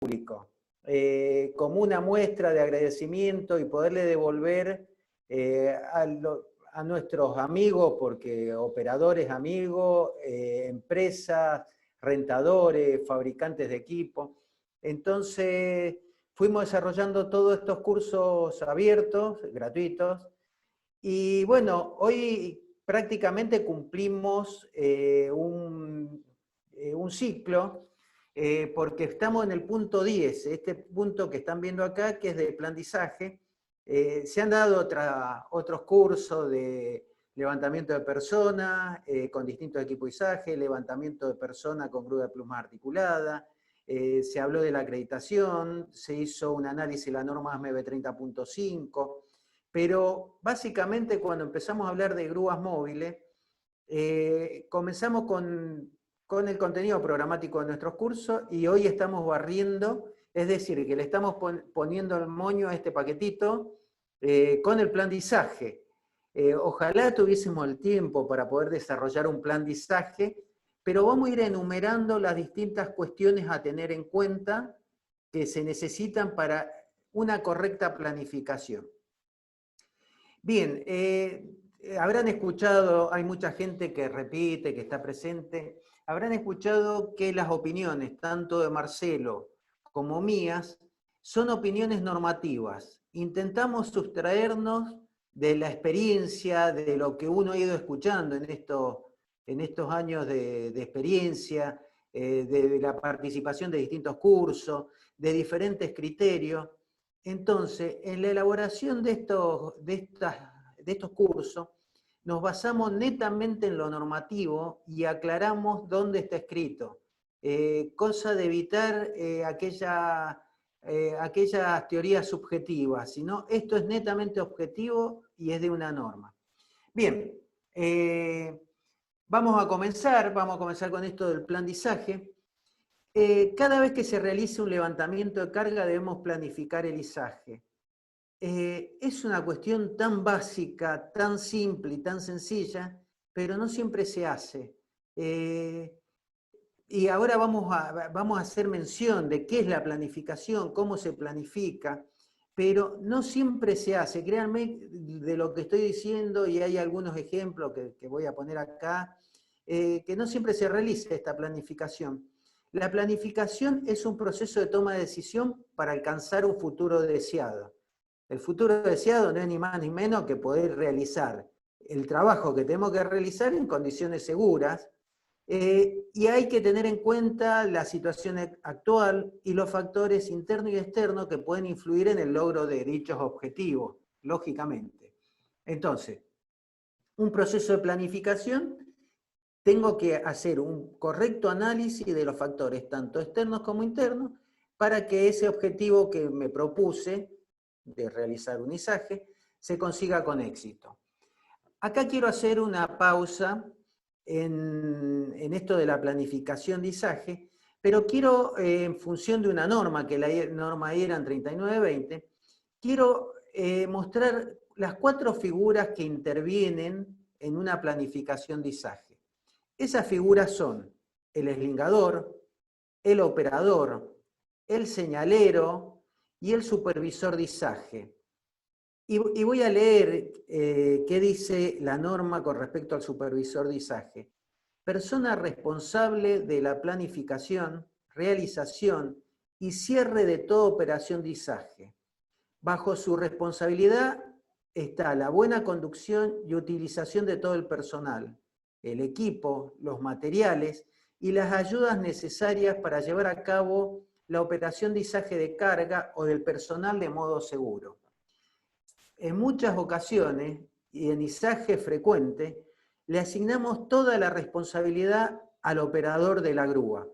público, como una muestra de agradecimiento y poderle devolver a nuestros amigos, porque operadores amigos, empresas, rentadores, fabricantes de equipo. Entonces, fuimos desarrollando todos estos cursos abiertos, gratuitos, y bueno, hoy prácticamente cumplimos un ciclo, porque estamos en el punto 10, este punto que están viendo acá, que es de aprendizaje. Se han dado otros cursos de levantamiento de personas con distintos equipos de izaje, levantamiento de personas con grúa de pluma articulada, se habló de la acreditación, se hizo un análisis de la norma ASME 30.5, pero básicamente cuando empezamos a hablar de grúas móviles, comenzamos con el contenido programático de nuestros cursos y hoy estamos barriendo, es decir, que le estamos poniendo el moño a este paquetito con el plan de izaje. Ojalá tuviésemos el tiempo para poder desarrollar un plan de izaje, pero vamos a ir enumerando las distintas cuestiones a tener en cuenta que se necesitan para una correcta planificación. Bien, habrán escuchado, hay mucha gente que repite, que está presente, habrán escuchado que las opiniones, tanto de Marcelo como mías, son opiniones normativas. Intentamos sustraernos de la experiencia, de lo que uno ha ido escuchando en estos años de experiencia, de la participación de distintos cursos, de diferentes criterios. Entonces, en la elaboración de estos cursos, nos basamos netamente en lo normativo y aclaramos dónde está escrito, cosa de evitar aquellas teorías subjetivas, sino esto es netamente objetivo y es de una norma. Bien, vamos a comenzar con esto del plan de izaje. Cada vez que se realice un levantamiento de carga debemos planificar el izaje. Es una cuestión tan básica, tan simple y tan sencilla, pero no siempre se hace. Y ahora vamos a hacer mención de qué es la planificación, cómo se planifica, pero no siempre se hace. Créanme de lo que estoy diciendo, y hay algunos ejemplos que voy a poner acá, que no siempre se realiza esta planificación. La planificación es un proceso de toma de decisión para alcanzar un futuro deseado. El futuro deseado no es ni más ni menos que poder realizar el trabajo que tenemos que realizar en condiciones seguras, y hay que tener en cuenta la situación actual y los factores internos y externos que pueden influir en el logro de dichos objetivos, lógicamente. Entonces, un proceso de planificación, tengo que hacer un correcto análisis de los factores, tanto externos como internos, para que ese objetivo que me propuse, de realizar un izaje, se consiga con éxito. Acá quiero hacer una pausa en esto de la planificación de izaje, pero quiero, en función de una norma, que la norma ERAN 3920, quiero mostrar las 4 figuras que intervienen en una planificación de izaje. Esas figuras son el eslingador, el operador, el señalero y el supervisor de izaje. Y voy a leer qué dice la norma con respecto al supervisor de izaje. Persona responsable de la planificación, realización y cierre de toda operación de izaje. Bajo su responsabilidad está la buena conducción y utilización de todo el personal, el equipo, los materiales y las ayudas necesarias para llevar a cabo la operación de izaje de carga o del personal de modo seguro. En muchas ocasiones, y en izaje frecuente, le asignamos toda la responsabilidad al operador de la grúa.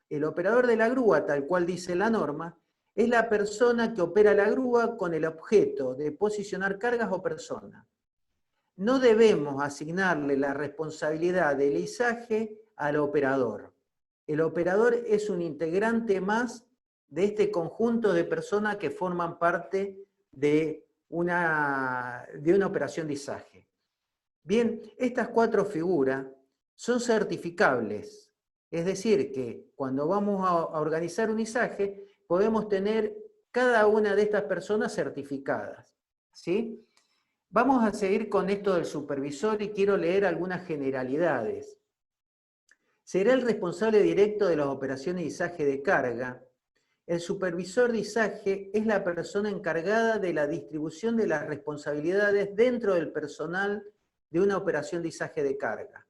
El operador de la grúa, tal cual dice la norma, es la persona que opera la grúa con el objeto de posicionar cargas o personas. No debemos asignarle la responsabilidad del izaje al operador. El operador es un integrante más de este conjunto de personas que forman parte de una operación de izaje. Bien, estas 4 figuras son certificables, es decir, que cuando vamos a organizar un izaje, podemos tener cada una de estas personas certificadas, ¿sí? Vamos a seguir con esto del supervisor y quiero leer algunas generalidades. Será el responsable directo de las operaciones de izaje de carga. El supervisor de izaje es la persona encargada de la distribución de las responsabilidades dentro del personal de una operación de izaje de carga.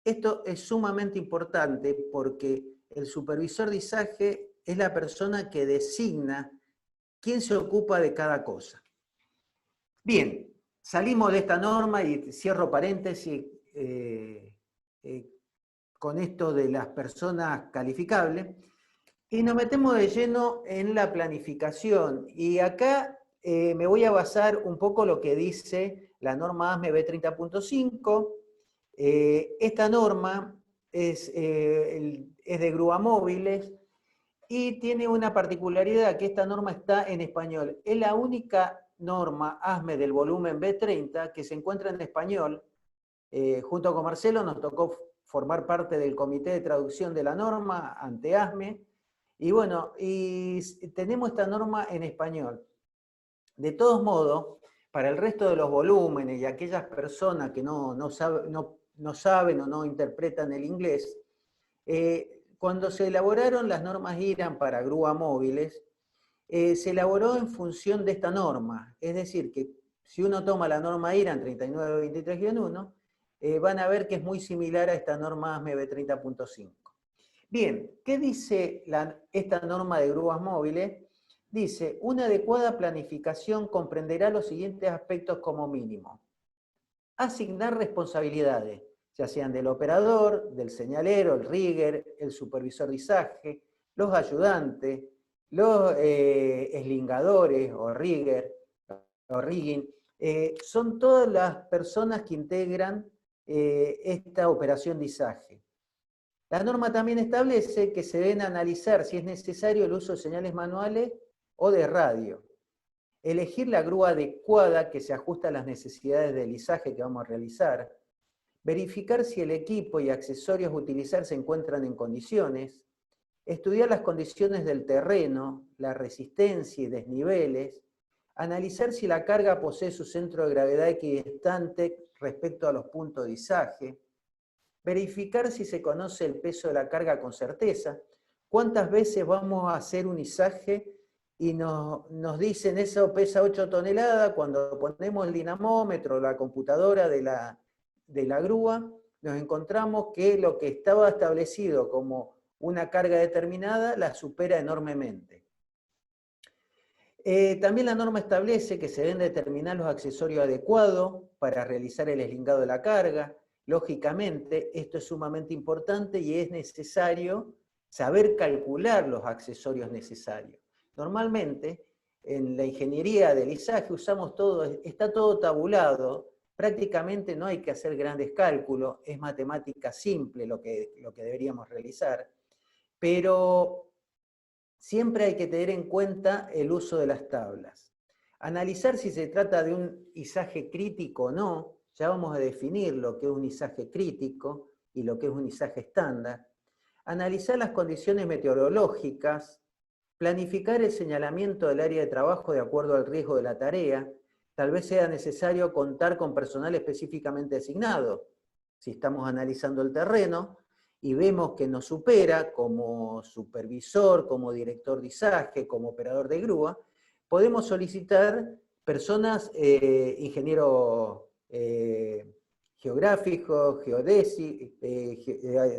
Esto es sumamente importante porque el supervisor de izaje es la persona que designa quién se ocupa de cada cosa. Bien, salimos de esta norma y cierro paréntesis con esto de las personas calificables y nos metemos de lleno en la planificación. Y acá me voy a basar un poco lo que dice la norma ASME B30.5. Esta norma es de grúas móviles y tiene una particularidad, que esta norma está en español. Es la única norma ASME del volumen B30 que se encuentra en español. Junto con Marcelo nos tocó formar parte del comité de traducción de la norma ante ASME. Y bueno, y tenemos esta norma en español. De todos modos, para el resto de los volúmenes y aquellas personas que no saben o no interpretan el inglés, cuando se elaboraron las normas IRAN para grúas móviles, se elaboró en función de esta norma. Es decir, que si uno toma la norma IRAN 3923-1, van a ver que es muy similar a esta norma ASME B30.5. Bien, ¿qué dice esta norma de grúas móviles? Dice, una adecuada planificación comprenderá los siguientes aspectos como mínimo. Asignar responsabilidades, ya sean del operador, del señalero, el rigger, el supervisor de izaje, los ayudantes, los eslingadores o rigger, o rigging, son todas las personas que integran esta operación de izaje. La norma también establece que se deben analizar si es necesario el uso de señales manuales o de radio. Elegir la grúa adecuada que se ajusta a las necesidades del izaje que vamos a realizar. Verificar si el equipo y accesorios a utilizar se encuentran en condiciones. Estudiar las condiciones del terreno, la resistencia y desniveles. Analizar si la carga posee su centro de gravedad equidistante respecto a los puntos de izaje. Verificar si se conoce el peso de la carga con certeza. ¿Cuántas veces vamos a hacer un izaje y nos dicen eso pesa 8 toneladas? Cuando ponemos el dinamómetro, la computadora de la grúa, nos encontramos que lo que estaba establecido como una carga determinada la supera enormemente. También la norma establece que se deben determinar los accesorios adecuados para realizar el eslingado de la carga. Lógicamente, esto es sumamente importante y es necesario saber calcular los accesorios necesarios. Normalmente, en la ingeniería del izaje usamos todo, está todo tabulado, prácticamente no hay que hacer grandes cálculos, es matemática simple lo que deberíamos realizar, pero siempre hay que tener en cuenta el uso de las tablas. Analizar si se trata de un izaje crítico o no. Ya vamos a definir lo que es un izaje crítico y lo que es un izaje estándar. Analizar las condiciones meteorológicas. Planificar el señalamiento del área de trabajo de acuerdo al riesgo de la tarea. Tal vez sea necesario contar con personal específicamente designado. Si estamos analizando el terreno y vemos que nos supera como supervisor, como director de izaje, como operador de grúa, podemos solicitar personas, ingenieros geográficos,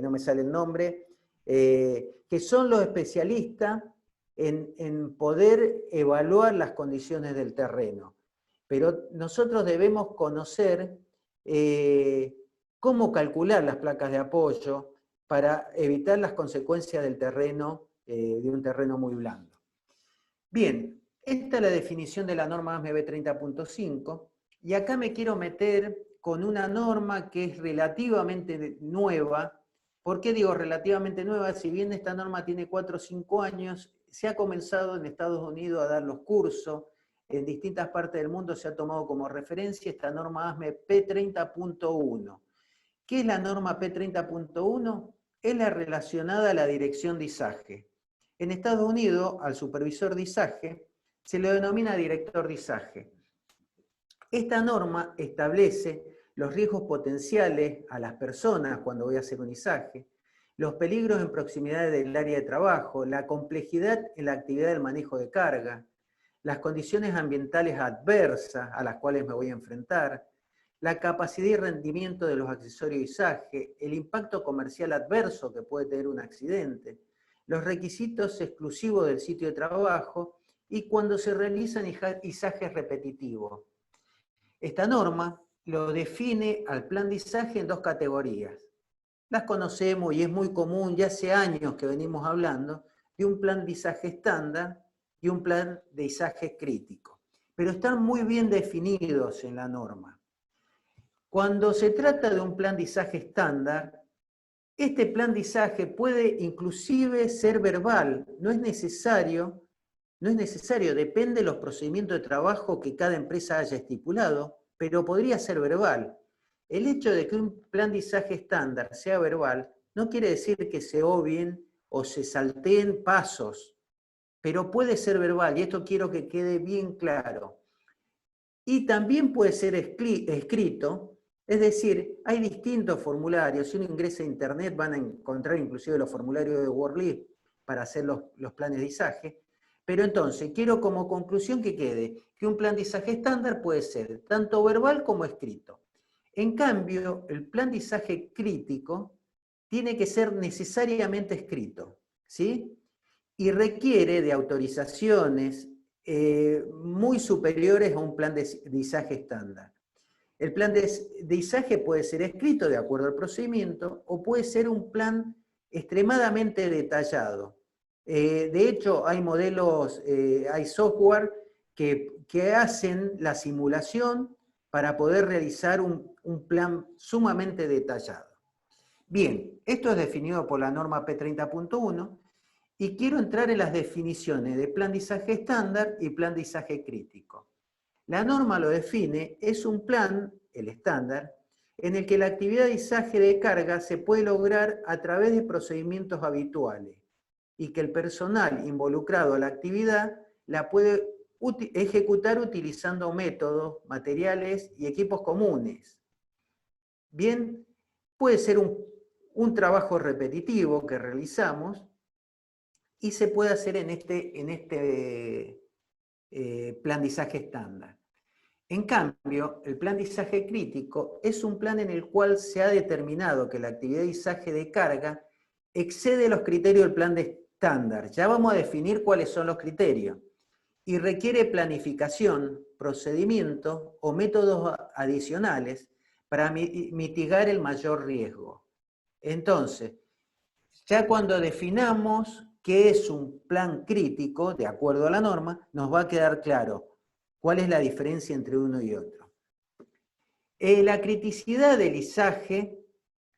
no me sale el nombre, que son los especialistas en poder evaluar las condiciones del terreno. Pero nosotros debemos conocer cómo calcular las placas de apoyo para evitar las consecuencias del terreno, de un terreno muy blando. Bien, esta es la definición de la norma ASME B30.5, y acá me quiero meter con una norma que es relativamente nueva. ¿Por qué digo relativamente nueva? Si bien esta norma tiene 4 o 5 años, se ha comenzado en Estados Unidos a dar los cursos, en distintas partes del mundo se ha tomado como referencia esta norma ASME P30.1. ¿Qué es la norma P30.1? Es la relacionada a la dirección de izaje. En Estados Unidos, al supervisor de izaje se le denomina director de izaje. Esta norma establece los riesgos potenciales a las personas cuando voy a hacer un izaje, los peligros en proximidad del área de trabajo, la complejidad en la actividad del manejo de carga, las condiciones ambientales adversas a las cuales me voy a enfrentar, la capacidad y rendimiento de los accesorios de izaje, el impacto comercial adverso que puede tener un accidente, los requisitos exclusivos del sitio de trabajo y cuando se realizan izajes repetitivos. Esta norma lo define al plan de izaje en dos categorías. Las conocemos y es muy común, ya hace años que venimos hablando, de un plan de izaje estándar y un plan de izaje crítico. Pero están muy bien definidos en la norma. Cuando se trata de un plan de izaje estándar, este plan de izaje puede inclusive ser verbal, no es necesario, depende de los procedimientos de trabajo que cada empresa haya estipulado, pero podría ser verbal. El hecho de que un plan de izaje estándar sea verbal no quiere decir que se obvien o se salteen pasos, pero puede ser verbal, y esto quiero que quede bien claro. Y también puede ser escrito, es decir, hay distintos formularios. Si uno ingresa a internet van a encontrar inclusive los formularios de WordList para hacer los planes de izaje. Pero entonces, quiero como conclusión que quede que un plan de izaje estándar puede ser tanto verbal como escrito. En cambio, el plan de izaje crítico tiene que ser necesariamente escrito, ¿sí? Y requiere de autorizaciones muy superiores a un plan de izaje estándar. El plan de izaje puede ser escrito de acuerdo al procedimiento o puede ser un plan extremadamente detallado. De hecho, hay modelos, hay software que hacen la simulación para poder realizar un plan sumamente detallado. Bien, esto es definido por la norma P30.1 y quiero entrar en las definiciones de plan de izaje estándar y plan de izaje crítico. La norma lo define, es un plan, el estándar, en el que la actividad de izaje de carga se puede lograr a través de procedimientos habituales y que el personal involucrado a la actividad la puede ejecutar utilizando métodos, materiales y equipos comunes. Bien, puede ser un trabajo repetitivo que realizamos y se puede hacer en este plan de izaje estándar. En cambio, el plan de izaje crítico es un plan en el cual se ha determinado que la actividad de izaje de carga excede los criterios del plan de estándar. Ya vamos a definir cuáles son los criterios. Y requiere planificación, procedimientos o métodos adicionales para mitigar el mayor riesgo. Entonces, ya cuando definamos qué es un plan crítico, de acuerdo a la norma, nos va a quedar claro cuál es la diferencia entre uno y otro. La criticidad del izaje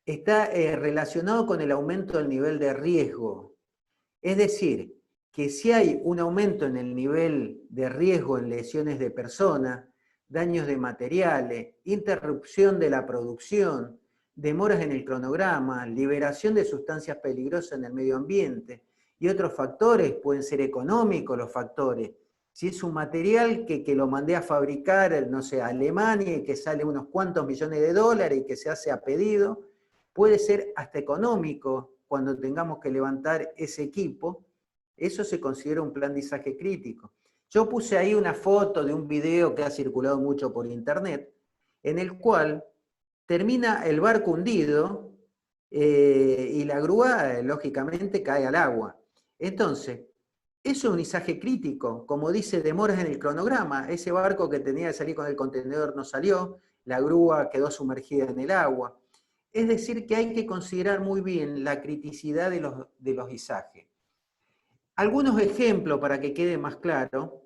está relacionado con el aumento del nivel de riesgo. Es decir, que si hay un aumento en el nivel de riesgo en lesiones de personas, daños de materiales, interrupción de la producción, demoras en el cronograma, liberación de sustancias peligrosas en el medio ambiente y otros factores, pueden ser económicos los factores. Si es un material que lo mandé a fabricar, no sé, a Alemania y que sale unos cuantos millones de dólares y que se hace a pedido, puede ser hasta económico cuando tengamos que levantar ese equipo. Eso se considera un plan de izaje crítico. Yo puse ahí una foto de un video que ha circulado mucho por internet, en el cual termina el barco hundido y la grúa, lógicamente, cae al agua. Entonces, eso es un izaje crítico, como dice, demoras en el cronograma. Ese barco que tenía que salir con el contenedor no salió, la grúa quedó sumergida en el agua. Es decir, que hay que considerar muy bien la criticidad de los izajes. Algunos ejemplos para que quede más claro.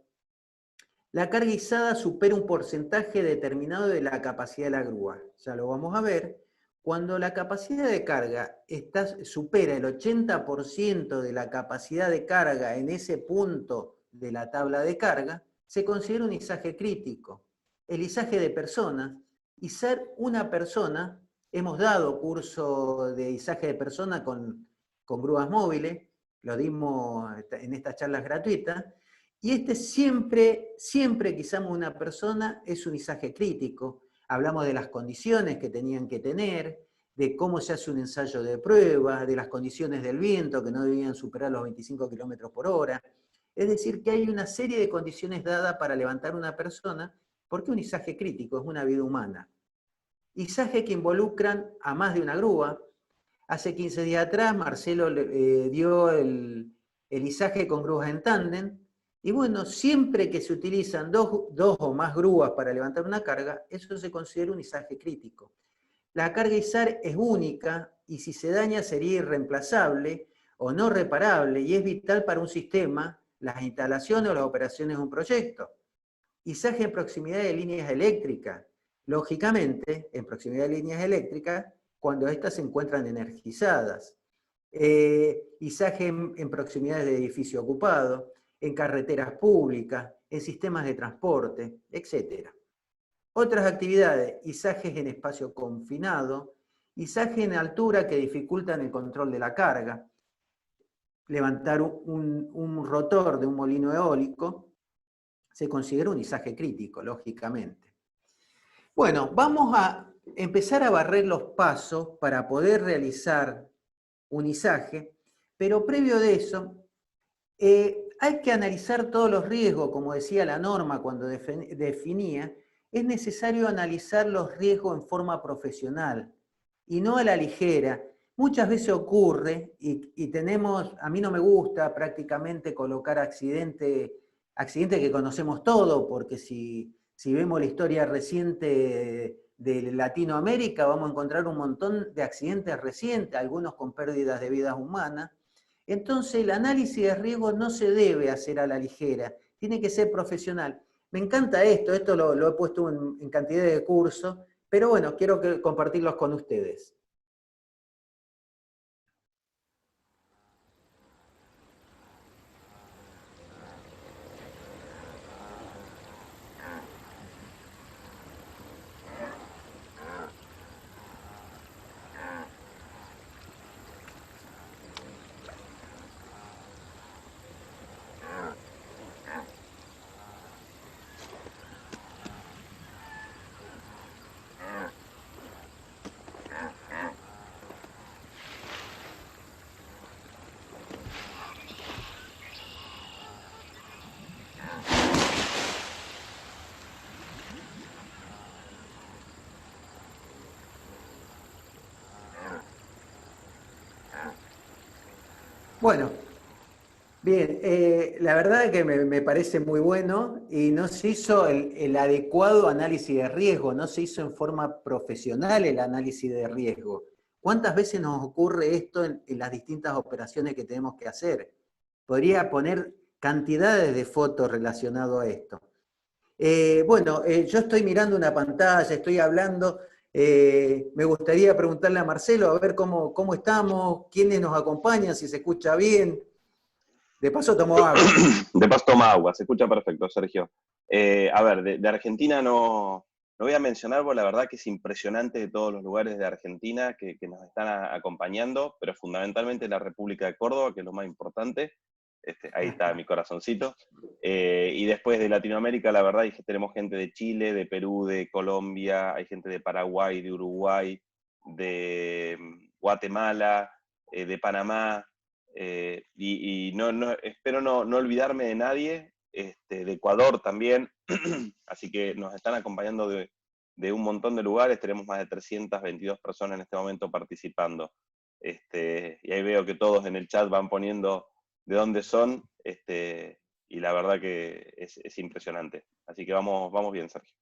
La carga izada supera un porcentaje determinado de la capacidad de la grúa. Ya lo vamos a ver. Cuando la capacidad de carga supera el 80% de la capacidad de carga en ese punto de la tabla de carga, se considera un izaje crítico. El izaje de personas, izar una persona, hemos dado curso de izaje de persona con grúas móviles, lo dimos en estas charlas gratuitas, y siempre que izamos una persona es un izaje crítico. Hablamos de las condiciones que tenían que tener, de cómo se hace un ensayo de prueba, de las condiciones del viento, que no debían superar los 25 kilómetros por hora. Es decir, que hay una serie de condiciones dadas para levantar una persona, porque un izaje crítico es una vida humana. Izaje que involucran a más de una grúa. Hace 15 días atrás Marcelo dio el izaje con grúas en tándem, y bueno, siempre que se utilizan dos o más grúas para levantar una carga, eso se considera un izaje crítico. La carga izar es única y si se daña sería irreemplazable o no reparable y es vital para un sistema, las instalaciones o las operaciones de un proyecto. Izaje en proximidad de líneas eléctricas. Lógicamente, en proximidad de líneas eléctricas, cuando éstas se encuentran energizadas. Izaje en proximidades de edificio ocupado, en carreteras públicas, en sistemas de transporte, etc. Otras actividades, izajes en espacio confinado, izaje en altura que dificultan el control de la carga, levantar un rotor de un molino eólico, se considera un izaje crítico, lógicamente. Bueno, vamos a empezar a barrer los pasos para poder realizar un izaje, pero previo de eso, hay que analizar todos los riesgos, como decía la norma cuando definía, es necesario analizar los riesgos en forma profesional y no a la ligera. Muchas veces ocurre, y tenemos, a mí no me gusta prácticamente colocar accidentes que conocemos todos, porque si vemos la historia reciente de Latinoamérica, vamos a encontrar un montón de accidentes recientes, algunos con pérdidas de vidas humanas. Entonces el análisis de riesgo no se debe hacer a la ligera, tiene que ser profesional. Me encanta esto lo he puesto en cantidad de cursos, pero bueno, quiero compartirlos con ustedes. Bueno, bien, la verdad es que me parece muy bueno y no se hizo el adecuado análisis de riesgo, no se hizo en forma profesional el análisis de riesgo. ¿Cuántas veces nos ocurre esto en las distintas operaciones que tenemos que hacer? Podría poner cantidades de fotos relacionadas a esto. Yo estoy mirando una pantalla, estoy hablando. Me gustaría preguntarle a Marcelo a ver cómo estamos, quiénes nos acompañan, si se escucha bien. De paso tomo agua. De paso toma agua, se escucha perfecto, Sergio. A ver, de Argentina no voy a mencionar, porque la verdad que es impresionante de todos los lugares de Argentina que nos están acompañando, pero fundamentalmente la República de Córdoba, que es lo más importante. Ahí está mi corazoncito. Y después de Latinoamérica, la verdad, tenemos gente de Chile, de Perú, de Colombia, hay gente de Paraguay, de Uruguay, de Guatemala, de Panamá, y espero no olvidarme de nadie, de Ecuador también, así que nos están acompañando de un montón de lugares, tenemos más de 322 personas en este momento participando. Y ahí veo que todos en el chat van poniendo de dónde son, y la verdad que es impresionante. Así que vamos bien, Sergio.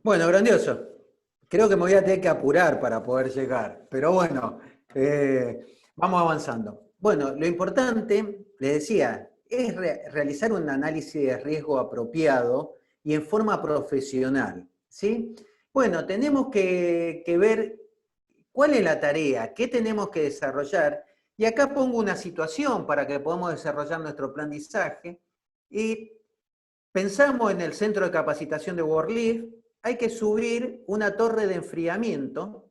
Bueno, grandioso. Creo que me voy a tener que apurar para poder llegar, pero bueno, vamos avanzando. Bueno, lo importante, les decía, es realizar un análisis de riesgo apropiado y en forma profesional, ¿sí? Bueno, tenemos que ver cuál es la tarea, qué tenemos que desarrollar, y acá pongo una situación para que podamos desarrollar nuestro plan de izaje, y pensamos en el centro de capacitación de WorldLeaf, hay que subir una torre de enfriamiento.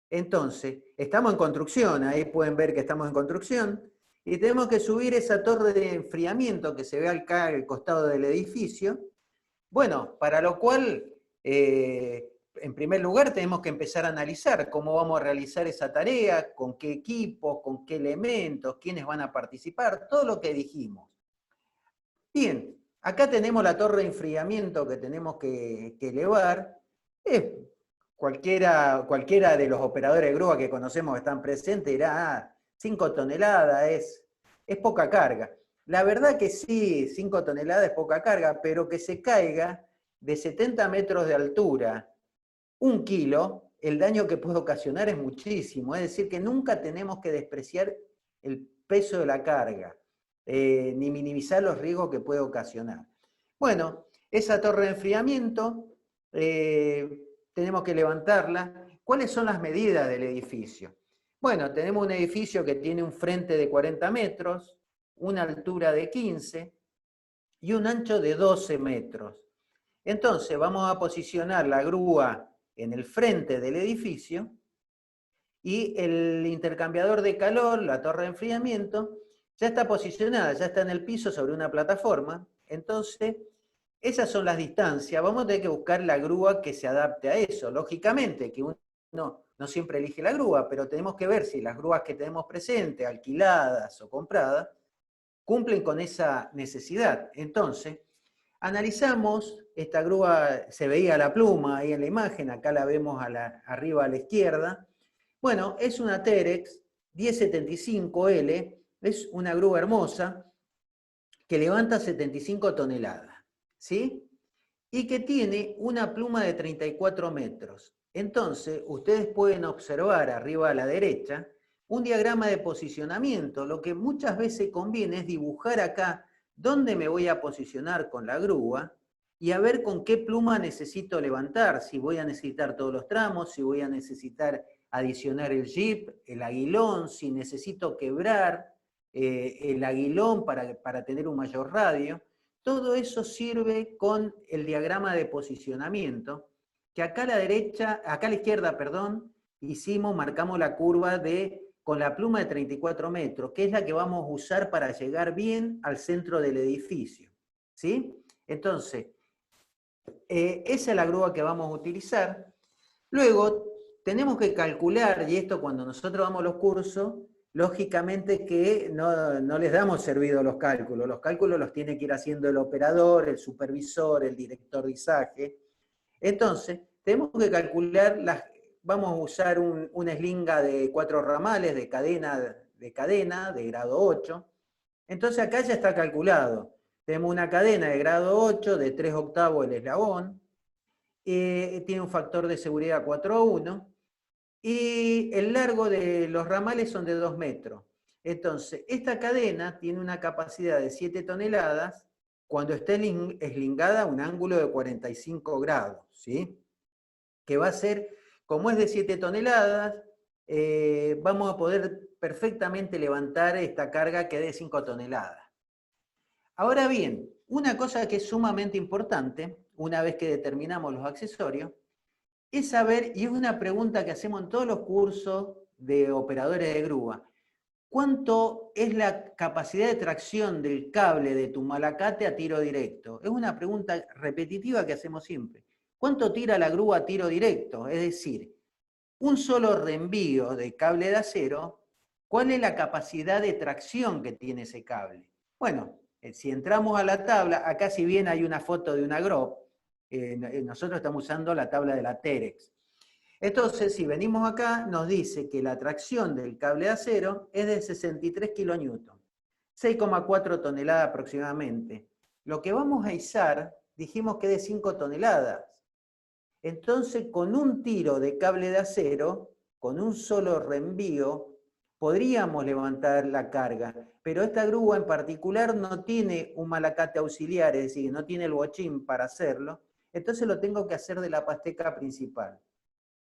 Entonces, estamos en construcción, ahí pueden ver que estamos en construcción, Y tenemos que subir esa torre de enfriamiento que se ve acá al costado del edificio. Bueno, para lo cual, en primer lugar, tenemos que empezar a analizar cómo vamos a realizar esa tarea, con qué equipos, con qué elementos, quiénes van a participar, todo lo que dijimos. Bien, acá tenemos la torre de enfriamiento que tenemos que elevar. Cualquiera de los operadores de grúa que conocemos que están presentes dirá, 5 toneladas es poca carga. La verdad que sí, 5 toneladas es poca carga, pero que se caiga de 70 metros de altura 1 kilo, el daño que puede ocasionar es muchísimo. Es decir, que nunca tenemos que despreciar el peso de la carga, ni minimizar los riesgos que puede ocasionar. Bueno, esa torre de enfriamiento tenemos que levantarla. ¿Cuáles son las medidas del edificio? Bueno, tenemos un edificio que tiene un frente de 40 metros, una altura de 15 y un ancho de 12 metros. Entonces vamos a posicionar la grúa en el frente del edificio y el intercambiador de calor, la torre de enfriamiento, ya está posicionada, ya está en el piso sobre una plataforma. Entonces, esas son las distancias. Vamos a tener que buscar la grúa que se adapte a eso. Lógicamente que uno no siempre elige la grúa, pero tenemos que ver si las grúas que tenemos presentes, alquiladas o compradas, cumplen con esa necesidad. Entonces, analizamos, esta grúa, se veía la pluma ahí en la imagen, acá la vemos arriba a la izquierda. Bueno, es una Terex 1075L, es una grúa hermosa que levanta 75 toneladas, ¿sí? Y que tiene una pluma de 34 metros. Entonces, ustedes pueden observar arriba a la derecha un diagrama de posicionamiento. Lo que muchas veces conviene es dibujar acá dónde me voy a posicionar con la grúa y a ver con qué pluma necesito levantar, si voy a necesitar todos los tramos, si voy a necesitar adicionar el jib, el aguilón, si necesito quebrar el aguilón para tener un mayor radio. Todo eso sirve con el diagrama de posicionamiento, que acá a la derecha, acá a la izquierda, perdón, marcamos la curva con la pluma de 34 metros, que es la que vamos a usar para llegar bien al centro del edificio, ¿sí? Entonces, esa es la grúa que vamos a utilizar. Luego, tenemos que calcular, y esto cuando nosotros damos los cursos, lógicamente que no les damos servido los cálculos los tiene que ir haciendo el operador, el supervisor, el director de izaje. Entonces, tenemos que calcular, vamos a usar una eslinga de 4 ramales de cadena de grado 8. Entonces acá ya está calculado. Tenemos una cadena de grado 8 de 3 octavos el eslabón, tiene un factor de seguridad 4:1, y el largo de los ramales son de 2 metros. Entonces, esta cadena tiene una capacidad de 7 toneladas cuando está eslingada a un ángulo de 45 grados, ¿sí? Que va a ser, como es de 7 toneladas, vamos a poder perfectamente levantar esta carga que es de 5 toneladas. Ahora bien, una cosa que es sumamente importante, una vez que determinamos los accesorios, es saber, y es una pregunta que hacemos en todos los cursos de operadores de grúa, ¿cuánto es la capacidad de tracción del cable de tu malacate a tiro directo? Es una pregunta repetitiva que hacemos siempre. ¿Cuánto tira la grúa a tiro directo? Es decir, un solo reenvío de cable de acero, ¿cuál es la capacidad de tracción que tiene ese cable? Bueno, si entramos a la tabla, acá si bien hay una foto de una GROP, nosotros estamos usando la tabla de la Terex. Entonces, si venimos acá, nos dice que la tracción del cable de acero es de 63 kN, 6,4 toneladas aproximadamente. Lo que vamos a izar, dijimos que es de 5 toneladas. Entonces, con un tiro de cable de acero, con un solo reenvío, podríamos levantar la carga, pero esta grúa en particular no tiene un malacate auxiliar, es decir, no tiene el bochín para hacerlo, entonces lo tengo que hacer de la pasteca principal.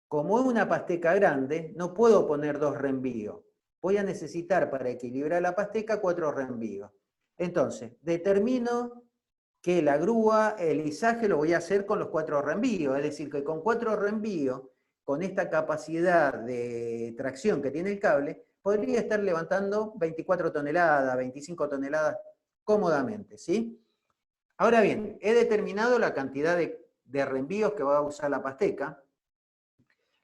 Como es una pasteca grande, no puedo poner 2 reenvíos. Voy a necesitar para equilibrar la pasteca 4 reenvíos. Entonces, determino que la grúa, el izaje lo voy a hacer con los 4 reenvíos, es decir, que con 4 reenvíos, con esta capacidad de tracción que tiene el cable, podría estar levantando 24 toneladas, 25 toneladas cómodamente, ¿sí? Ahora bien, he determinado la cantidad de reenvíos que va a usar la pasteca.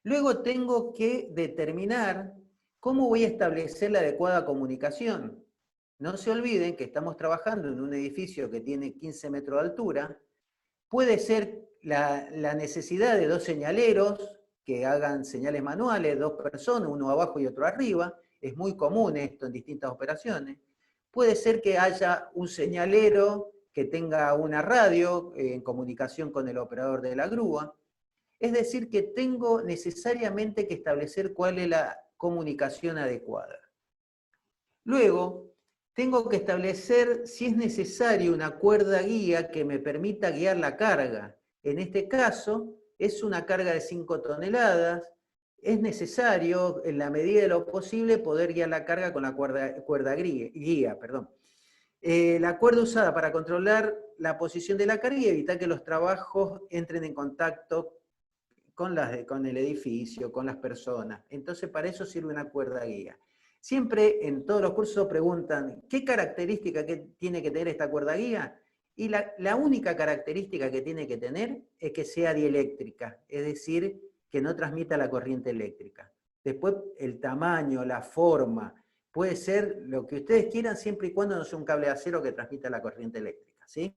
Luego tengo que determinar cómo voy a establecer la adecuada comunicación. No se olviden que estamos trabajando en un edificio que tiene 15 metros de altura. Puede ser la necesidad de 2 señaleros que hagan señales manuales, 2 personas, uno abajo y otro arriba. Es muy común esto en distintas operaciones. Puede ser que haya un señalero que tenga una radio en comunicación con el operador de la grúa. Es decir, que tengo necesariamente que establecer cuál es la comunicación adecuada. Luego, tengo que establecer si es necesario una cuerda guía que me permita guiar la carga. En este caso, es una carga de 5 toneladas. Es necesario, en la medida de lo posible, poder guiar la carga con la cuerda guía. La cuerda usada para controlar la posición de la carga y evitar que los trabajos entren en contacto con el edificio, con las personas. Entonces, para eso sirve una cuerda guía. Siempre en todos los cursos preguntan, ¿qué característica tiene que tener esta cuerda guía? Y la única característica que tiene que tener es que sea dieléctrica, es decir, que no transmita la corriente eléctrica. Después, el tamaño, la forma, puede ser lo que ustedes quieran siempre y cuando no sea un cable de acero que transmita la corriente eléctrica, ¿sí?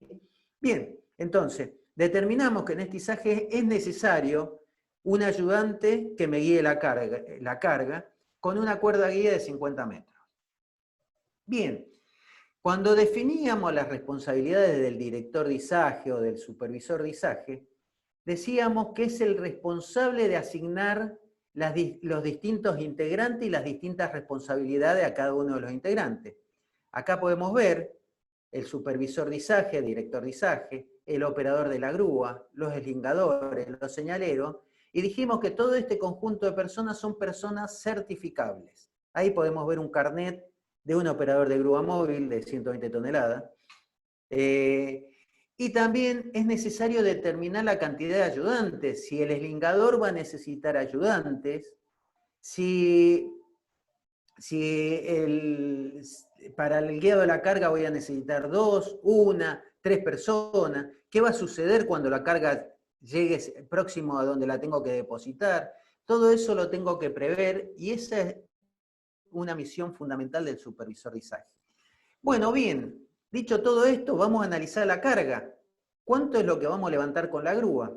Bien, entonces, determinamos que en este izaje es necesario un ayudante que me guíe la carga con una cuerda guía de 50 metros. Bien, cuando definíamos las responsabilidades del director de izaje o del supervisor de izaje, decíamos que es el responsable de asignar los distintos integrantes y las distintas responsabilidades a cada uno de los integrantes. Acá podemos ver el supervisor de izaje, el director de izaje, el operador de la grúa, los eslingadores, los señaleros, y dijimos que todo este conjunto de personas son personas certificables. Ahí podemos ver un carnet de un operador de grúa móvil de 120 toneladas. Y también es necesario determinar la cantidad de ayudantes, si el eslingador va a necesitar ayudantes, para el guiado de la carga voy a necesitar 2, 1, 3 personas, qué va a suceder cuando la carga llegue próximo a donde la tengo que depositar. Todo eso lo tengo que prever y esa es una misión fundamental del supervisor de izaje. Bueno, bien, dicho todo esto, vamos a analizar la carga. ¿Cuánto es lo que vamos a levantar con la grúa?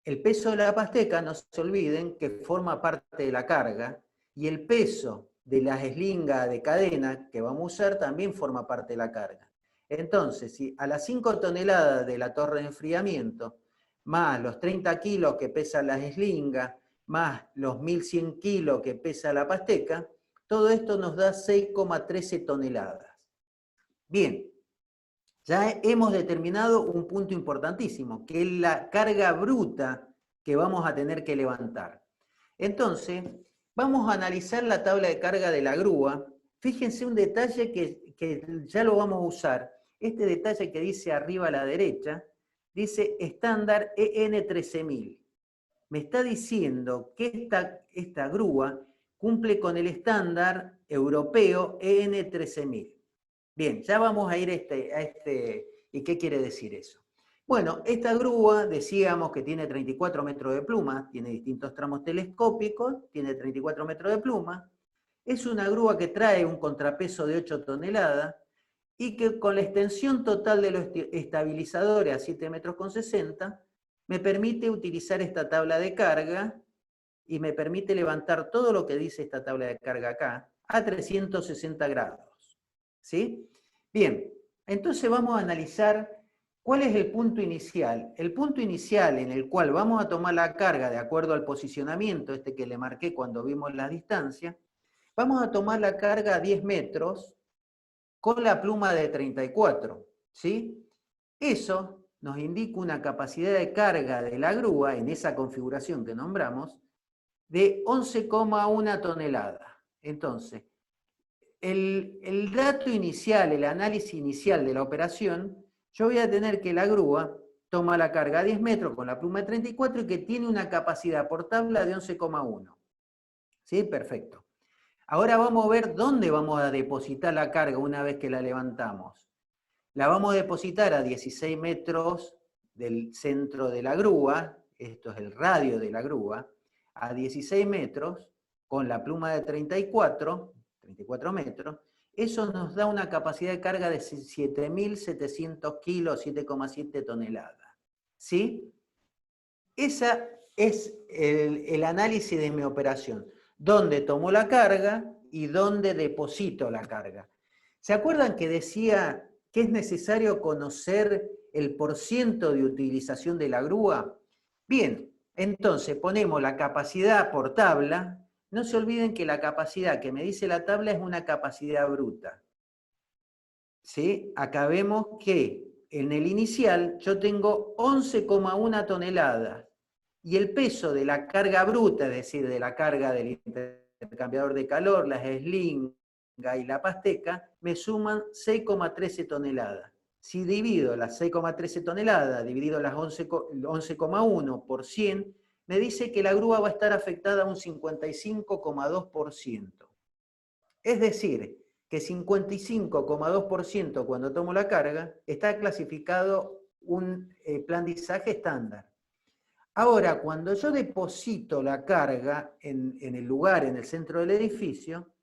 El peso de la pasteca, no se olviden, que forma parte de la carga, y el peso de las eslingas de cadena que vamos a usar también forma parte de la carga. Entonces, si a las 5 toneladas de la torre de enfriamiento, más los 30 kilos que pesa las eslingas, más los 1100 kilos que pesa la pasteca, todo esto nos da 6,13 toneladas. Bien, ya hemos determinado un punto importantísimo, que es la carga bruta que vamos a tener que levantar. Entonces, vamos a analizar la tabla de carga de la grúa. Fíjense un detalle que ya lo vamos a usar. Este detalle que dice arriba a la derecha, dice estándar EN 13000. Me está diciendo que esta grúa cumple con el estándar europeo EN 13000. Bien, ya vamos a ir a este. ¿Y qué quiere decir eso? Bueno, esta grúa, decíamos que tiene 34 metros de pluma, tiene distintos tramos telescópicos, tiene 34 metros de pluma. Es una grúa que trae un contrapeso de 8 toneladas y que con la extensión total de los estabilizadores a 7 metros con 60, me permite utilizar esta tabla de carga y me permite levantar todo lo que dice esta tabla de carga acá a 360 grados. ¿Sí? Bien, entonces vamos a analizar cuál es el punto inicial. El punto inicial en el cual vamos a tomar la carga de acuerdo al posicionamiento, este que le marqué cuando vimos la distancia, vamos a tomar la carga a 10 metros con la pluma de 34. ¿Sí? Eso nos indica una capacidad de carga de la grúa, en esa configuración que nombramos, de 11,1 toneladas. Entonces, el dato inicial, el análisis inicial de la operación, yo voy a tener que la grúa toma la carga a 10 metros con la pluma de 34 y que tiene una capacidad por tabla de 11,1. ¿Sí? Perfecto. Ahora vamos a ver dónde vamos a depositar la carga una vez que la levantamos. La vamos a depositar a 16 metros del centro de la grúa, esto es el radio de la grúa, a 16 metros, con la pluma de 34 metros, eso nos da una capacidad de carga de 7.700 kilos, 7,7 toneladas. ¿Sí? Ese es el análisis de mi operación. Dónde tomo la carga y dónde deposito la carga. ¿Se acuerdan que decía que es necesario conocer el porciento de utilización de la grúa? Bien, entonces ponemos la capacidad por tabla. No se olviden que la capacidad que me dice la tabla es una capacidad bruta. ¿Sí? Acá vemos que en el inicial yo tengo 11,1 toneladas y el peso de la carga bruta, es decir, de la carga del intercambiador de calor, las slinga y la pasteca, me suman 6,13 toneladas. Si divido las 6,13 toneladas, dividido las 11,1 por 100, me dice que la grúa va a estar afectada a un 55,2%. Es decir, que 55,2% cuando tomo la carga está clasificado un plandizaje estándar. Ahora, cuando yo deposito la carga en el lugar, en el centro del edificio,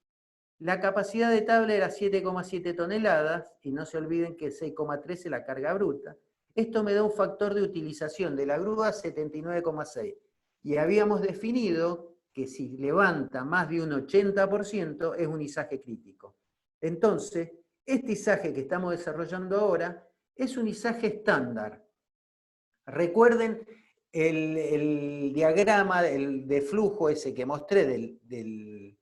la capacidad de tabla era 7,7 toneladas, y no se olviden que 6,13 es la carga bruta. Esto me da un factor de utilización de la grúa 79,6. Y habíamos definido que si levanta más de un 80% es un izaje crítico. Entonces, este izaje que estamos desarrollando ahora es un izaje estándar. Recuerden el diagrama de flujo ese que mostré del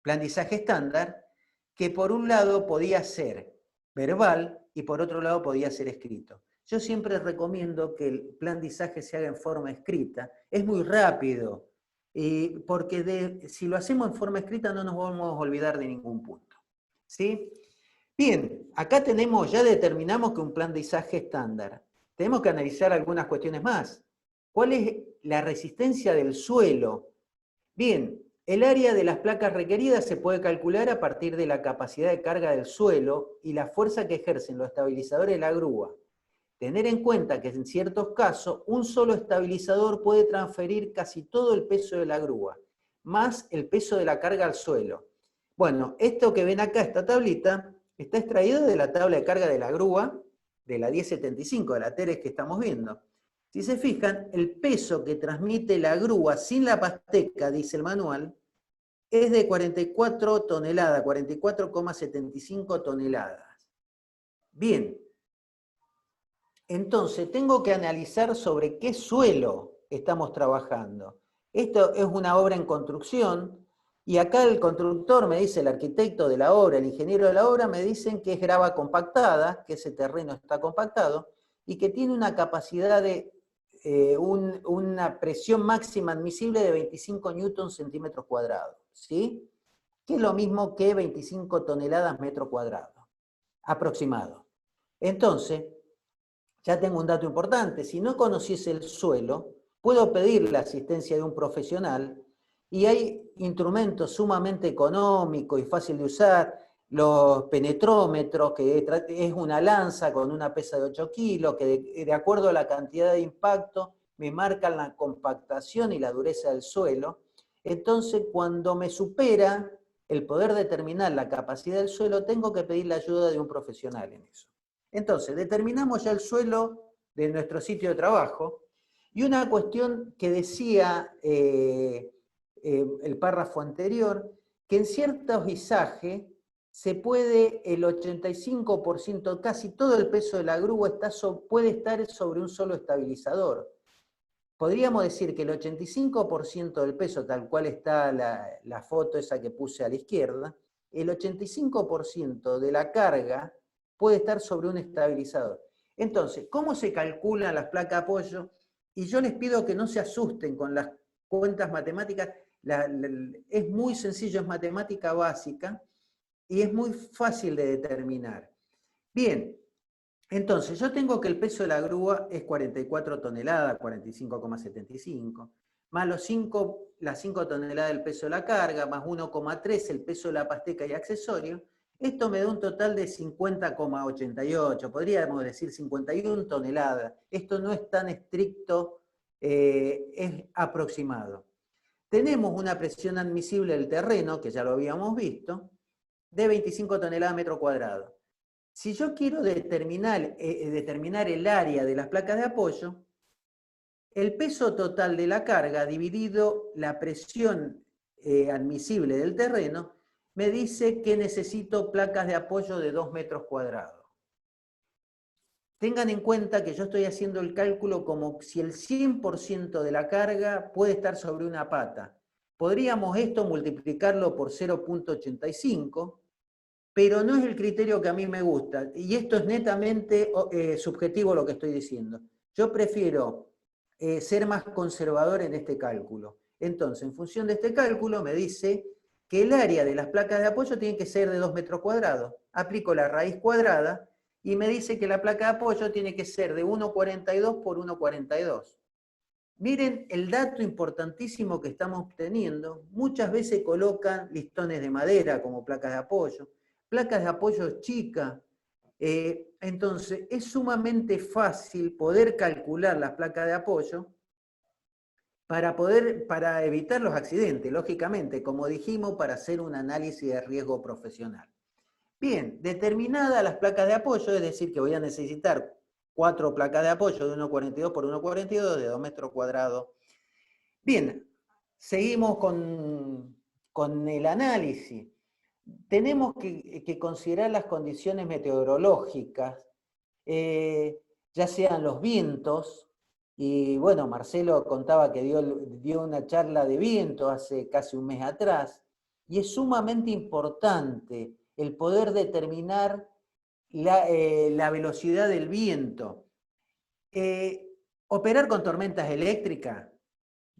plandizaje estándar, que por un lado podía ser verbal y por otro lado podía ser escrito. Yo siempre recomiendo que el plandizaje se haga en forma escrita. Es muy rápido, porque si lo hacemos en forma escrita no nos vamos a olvidar de ningún punto. ¿Sí? Bien, acá ya determinamos que un plandizaje estándar. Tenemos que analizar algunas cuestiones más. ¿Cuál es la resistencia del suelo? Bien, el área de las placas requeridas se puede calcular a partir de la capacidad de carga del suelo y la fuerza que ejercen los estabilizadores de la grúa. Tener en cuenta que en ciertos casos un solo estabilizador puede transferir casi todo el peso de la grúa, más el peso de la carga al suelo. Bueno, esto que ven acá, esta tablita, está extraído de la tabla de carga de la grúa, de la 1075, de la Teres que estamos viendo. Si se fijan, el peso que transmite la grúa sin la pasteca, dice el manual, es de 44 toneladas, 44,75 toneladas. Bien, entonces tengo que analizar sobre qué suelo estamos trabajando. Esto es una obra en construcción, y acá el constructor me dice, el arquitecto de la obra, el ingeniero de la obra, me dicen que es grava compactada, que ese terreno está compactado, y que tiene una capacidad de una presión máxima admisible de 25 newtons centímetros cuadrados, ¿sí? Que es lo mismo que 25 toneladas metro cuadrado, aproximado. Entonces, ya tengo un dato importante. Si no conociese el suelo, puedo pedir la asistencia de un profesional, y hay instrumentos sumamente económicos y fácil de usar, los penetrómetros, que es una lanza con una pesa de 8 kilos, que de acuerdo a la cantidad de impacto me marcan la compactación y la dureza del suelo. Entonces, cuando me supera el poder determinar la capacidad del suelo, tengo que pedir la ayuda de un profesional en eso. Entonces, determinamos ya el suelo de nuestro sitio de trabajo, y una cuestión que decía el párrafo anterior, que en ciertos izajes se puede, el 85%, casi todo el peso de la grúa puede estar sobre un solo estabilizador. Podríamos decir que el 85% del peso, tal cual está la foto esa que puse a la izquierda, el 85% de la carga puede estar sobre un estabilizador. Entonces, ¿cómo se calculan las placas de apoyo? Y yo les pido que no se asusten con las cuentas matemáticas. Es muy sencillo, es matemática básica y es muy fácil de determinar. Bien, entonces yo tengo que el peso de la grúa es 44 toneladas, 45,75. más las 5 toneladas del peso de la carga, más 1,3 el peso de la pasteca y accesorios, esto me da un total de 50,88, podríamos decir 51 toneladas. Esto no es tan estricto, es aproximado. Tenemos una presión admisible del terreno, que ya lo habíamos visto, de 25 toneladas metro cuadrado. Si yo quiero determinar el área de las placas de apoyo, el peso total de la carga dividido la presión admisible del terreno me dice que necesito placas de apoyo de 2 metros cuadrados. Tengan en cuenta que yo estoy haciendo el cálculo como si el 100% de la carga puede estar sobre una pata. Podríamos esto multiplicarlo por 0,85, pero no es el criterio que a mí me gusta. Y esto es netamente subjetivo lo que estoy diciendo. Yo prefiero ser más conservador en este cálculo. Entonces, en función de este cálculo, me dice que el área de las placas de apoyo tiene que ser de 2 metros cuadrados. Aplico la raíz cuadrada y me dice que la placa de apoyo tiene que ser de 1,42 por 1,42. Miren el dato importantísimo que estamos obteniendo. Muchas veces colocan listones de madera como placas de apoyo chicas. Entonces, es sumamente fácil poder calcular las placas de apoyo para evitar los accidentes, lógicamente, como dijimos, para hacer un análisis de riesgo profesional. Bien, determinadas las placas de apoyo, es decir, que voy a necesitar 4 placas de apoyo de 1,42 por 1,42 de 2 metros cuadrados. Bien, seguimos con el análisis. Tenemos que considerar las condiciones meteorológicas, ya sean los vientos, y bueno, Marcelo contaba que dio una charla de viento hace casi un mes atrás, y es sumamente importante el poder determinar la velocidad del viento. Operar con tormentas eléctricas,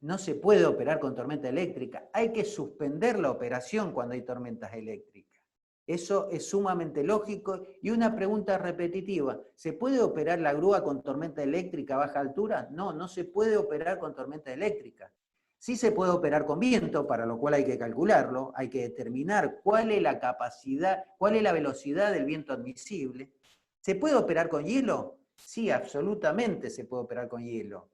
no se puede operar con tormenta eléctrica, hay que suspender la operación cuando hay tormentas eléctricas. Eso es sumamente lógico. Y una pregunta repetitiva, ¿se puede operar la grúa con tormenta eléctrica a baja altura? No, no se puede operar con tormenta eléctrica. Sí se puede operar con viento, para lo cual hay que calcularlo, hay que determinar cuál es la capacidad, cuál es la velocidad del viento admisible. ¿Se puede operar con hielo? Sí, absolutamente se puede operar con hielo.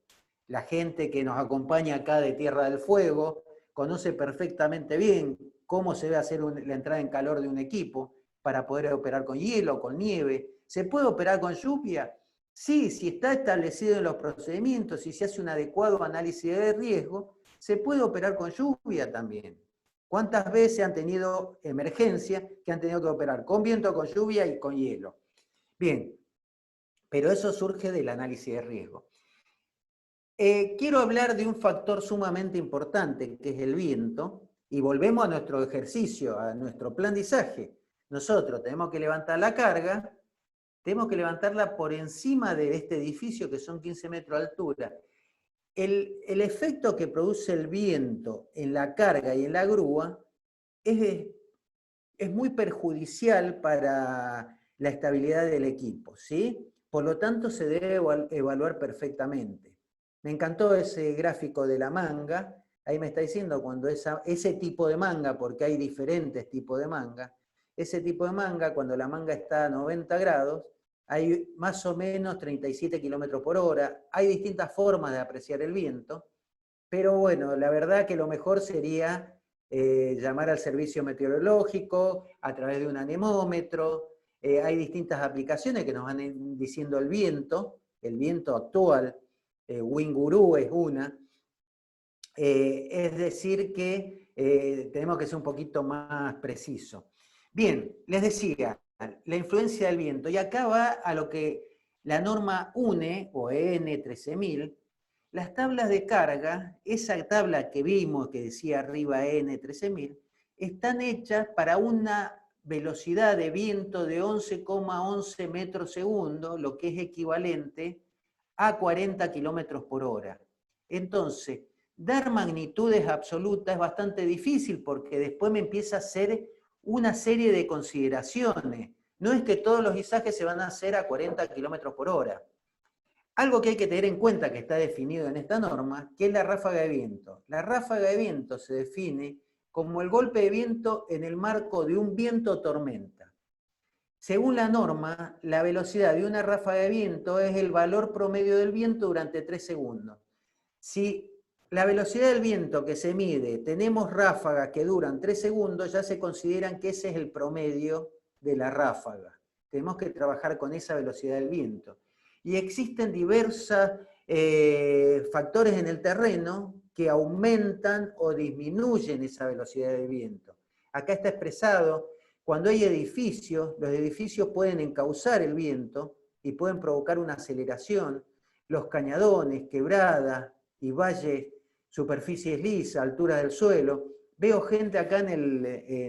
La gente que nos acompaña acá de Tierra del Fuego conoce perfectamente bien cómo se debe hacer la entrada en calor de un equipo para poder operar con hielo, con nieve. ¿Se puede operar con lluvia? Sí, si está establecido en los procedimientos, si se hace un adecuado análisis de riesgo, se puede operar con lluvia también. ¿Cuántas veces han tenido emergencia que han tenido que operar con viento, con lluvia y con hielo? Bien, pero eso surge del análisis de riesgo. Quiero hablar de un factor sumamente importante, que es el viento, y volvemos a nuestro ejercicio, a nuestro aprendizaje. Nosotros tenemos que levantar la carga, tenemos que levantarla por encima de este edificio, que son 15 metros de altura. El efecto que produce el viento en la carga y en la grúa es muy perjudicial para la estabilidad del equipo, ¿sí? Por lo tanto, se debe evaluar perfectamente. Me encantó ese gráfico de la manga. Ahí me está diciendo cuando ese tipo de manga, porque hay diferentes tipos de manga, ese tipo de manga, cuando la manga está a 90 grados, hay más o menos 37 kilómetros por hora. Hay distintas formas de apreciar el viento, pero bueno, la verdad que lo mejor sería llamar al servicio meteorológico a través de un anemómetro. Hay distintas aplicaciones que nos van diciendo el viento actual. Winguru es una. Es decir que tenemos que ser un poquito más precisos. Bien, les decía, la influencia del viento. Y acá va a lo que la norma UNE, o EN 13000, las tablas de carga, esa tabla que vimos, que decía arriba EN 13000, están hechas para una velocidad de viento de 11,11 metros segundo, lo que es equivalente a 40 kilómetros por hora. Entonces, dar magnitudes absolutas es bastante difícil porque después me empieza a hacer una serie de consideraciones. No es que todos los izajes se van a hacer a 40 kilómetros por hora. Algo que hay que tener en cuenta que está definido en esta norma, que es la ráfaga de viento. La ráfaga de viento se define como el golpe de viento en el marco de un viento tormenta. Según la norma, la velocidad de una ráfaga de viento es el valor promedio del viento durante 3 segundos. Si la velocidad del viento que se mide, tenemos ráfagas que duran 3 segundos, ya se consideran que ese es el promedio de la ráfaga. Tenemos que trabajar con esa velocidad del viento. Y existen diversos factores en el terreno que aumentan o disminuyen esa velocidad del viento. Acá está expresado, cuando hay edificios, los edificios pueden encauzar el viento y pueden provocar una aceleración. Los cañadones, quebradas y valles, superficies lisas, altura del suelo. Veo gente acá en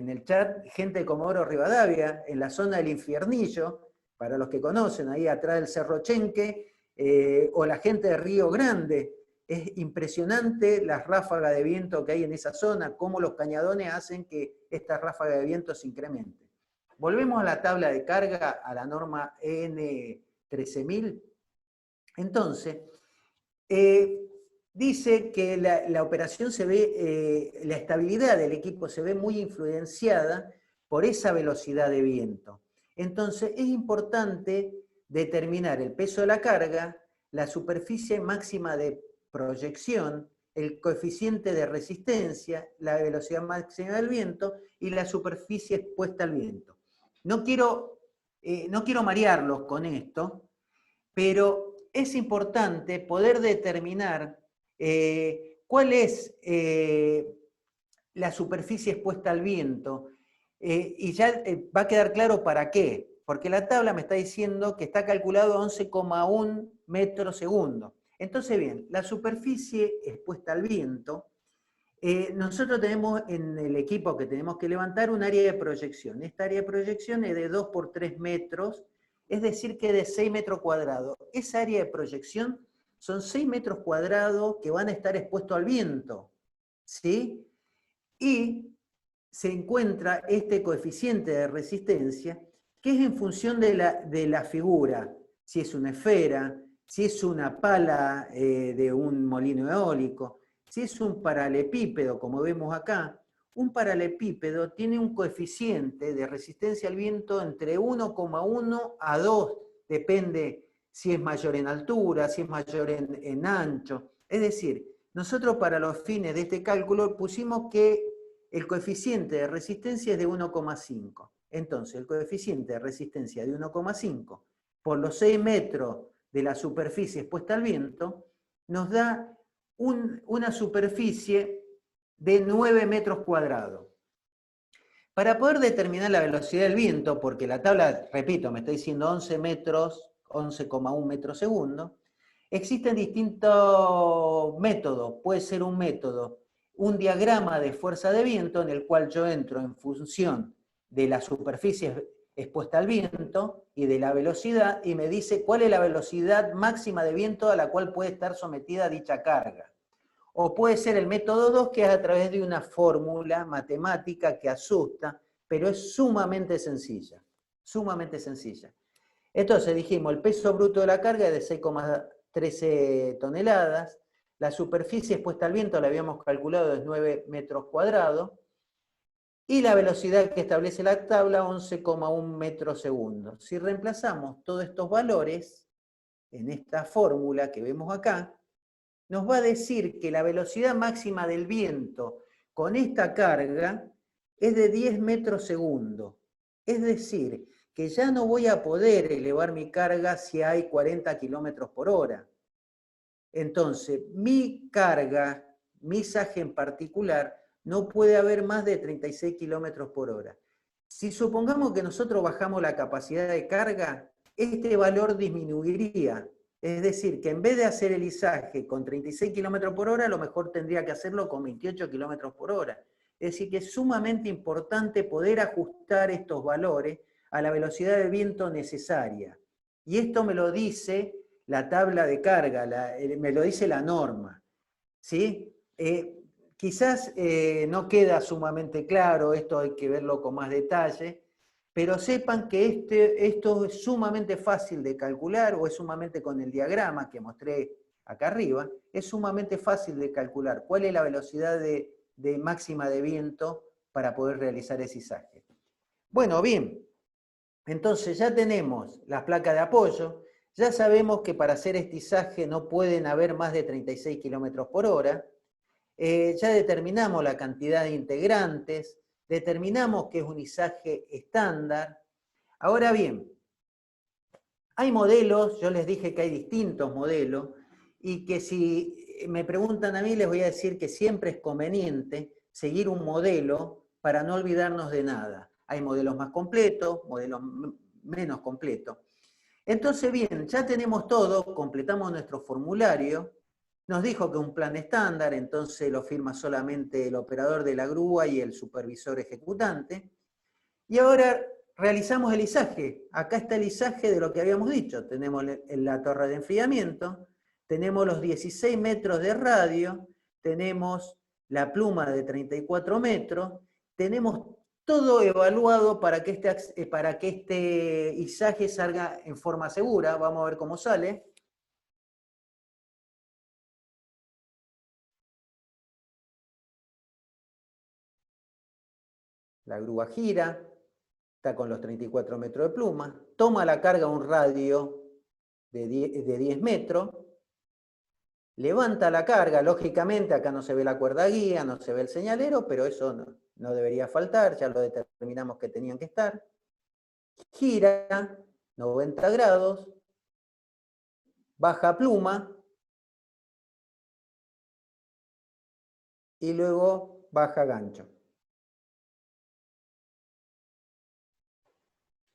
el chat, gente de Comodoro Rivadavia, en la zona del Infiernillo, para los que conocen, ahí atrás del Cerro Chenque, o la gente de Río Grande. Es impresionante las ráfagas de viento que hay en esa zona, cómo los cañadones hacen que esta ráfaga de viento se incremente. Volvemos a la tabla de carga, a la norma EN 13000. Entonces, dice que la operación se ve, la estabilidad del equipo se ve muy influenciada por esa velocidad de viento. Entonces, es importante determinar el peso de la carga, la superficie máxima de proyección, el coeficiente de resistencia, la velocidad máxima del viento y la superficie expuesta al viento. No quiero marearlos con esto, pero es importante poder determinar cuál es la superficie expuesta al viento, y ya va a quedar claro para qué, porque la tabla me está diciendo que está calculado a 11,1 metros segundo. Entonces, bien, la superficie expuesta al viento, nosotros tenemos en el equipo que tenemos que levantar un área de proyección. Esta área de proyección es de 2 por 3 metros, es decir, que de 6 metros cuadrados. Esa área de proyección son 6 metros cuadrados que van a estar expuestos al viento, ¿sí? Y se encuentra este coeficiente de resistencia, que es en función de la figura, si es una esfera, si es una pala de un molino eólico, si es un paralelepípedo, como vemos acá. Un paralelepípedo tiene un coeficiente de resistencia al viento entre 1,1 a 2, depende si es mayor en altura, si es mayor en ancho. Es decir, nosotros para los fines de este cálculo pusimos que el coeficiente de resistencia es de 1,5. Entonces, el coeficiente de resistencia de 1,5 por los 6 metros de la superficie expuesta al viento nos da una superficie de 9 metros cuadrados. Para poder determinar la velocidad del viento, porque la tabla, repito, me está diciendo 11 metros, 11,1 metros segundo, existen distintos métodos. Puede ser un método, un diagrama de fuerza de viento en el cual yo entro en función de la superficie expuesta al viento y de la velocidad, y me dice cuál es la velocidad máxima de viento a la cual puede estar sometida dicha carga. O puede ser el método 2, que es a través de una fórmula matemática que asusta, pero es sumamente sencilla, sumamente sencilla. Entonces dijimos, el peso bruto de la carga es de 6,13 toneladas, la superficie expuesta al viento la habíamos calculado de 9 metros cuadrados, y la velocidad que establece la tabla, 11,1 metros segundo. Si reemplazamos todos estos valores en esta fórmula que vemos acá, nos va a decir que la velocidad máxima del viento con esta carga es de 10 metros segundo. Es decir, que ya no voy a poder elevar mi carga si hay 40 kilómetros por hora. Entonces, mi carga, mi saje en particular, no puede haber más de 36 kilómetros por hora. Si supongamos que nosotros bajamos la capacidad de carga, este valor disminuiría. Es decir, que en vez de hacer el izaje con 36 kilómetros por hora, a lo mejor tendría que hacerlo con 28 kilómetros por hora. Es decir, que es sumamente importante poder ajustar estos valores a la velocidad de viento necesaria. Y esto me lo dice la tabla de carga, me lo dice la norma. ¿Sí? Quizás no queda sumamente claro, esto hay que verlo con más detalle, pero sepan que esto es sumamente fácil de calcular, o es sumamente con el diagrama que mostré acá arriba, es sumamente fácil de calcular cuál es la velocidad de máxima de viento para poder realizar ese izaje. Bueno, bien, entonces ya tenemos las placas de apoyo, ya sabemos que para hacer este izaje no pueden haber más de 36 kilómetros por hora, ya determinamos la cantidad de integrantes, determinamos que es un izaje estándar. Ahora bien, hay modelos, yo les dije que hay distintos modelos, y que si me preguntan a mí, les voy a decir que siempre es conveniente seguir un modelo para no olvidarnos de nada. Hay modelos más completos, modelos menos completos. Entonces, bien, ya tenemos todo, completamos nuestro formulario, nos dijo que un plan estándar, entonces lo firma solamente el operador de la grúa y el supervisor ejecutante. Y ahora realizamos el izaje. Acá está el izaje de lo que habíamos dicho. Tenemos la torre de enfriamiento, tenemos los 16 metros de radio, tenemos la pluma de 34 metros, tenemos todo evaluado para que este izaje salga en forma segura. Vamos a ver cómo sale. La grúa gira, está con los 34 metros de pluma, toma la carga a un radio de 10 metros, levanta la carga, lógicamente acá no se ve la cuerda guía, no se ve el señalero, pero eso no debería faltar, ya lo determinamos que tenían que estar. Gira 90 grados, baja pluma, y luego baja gancho.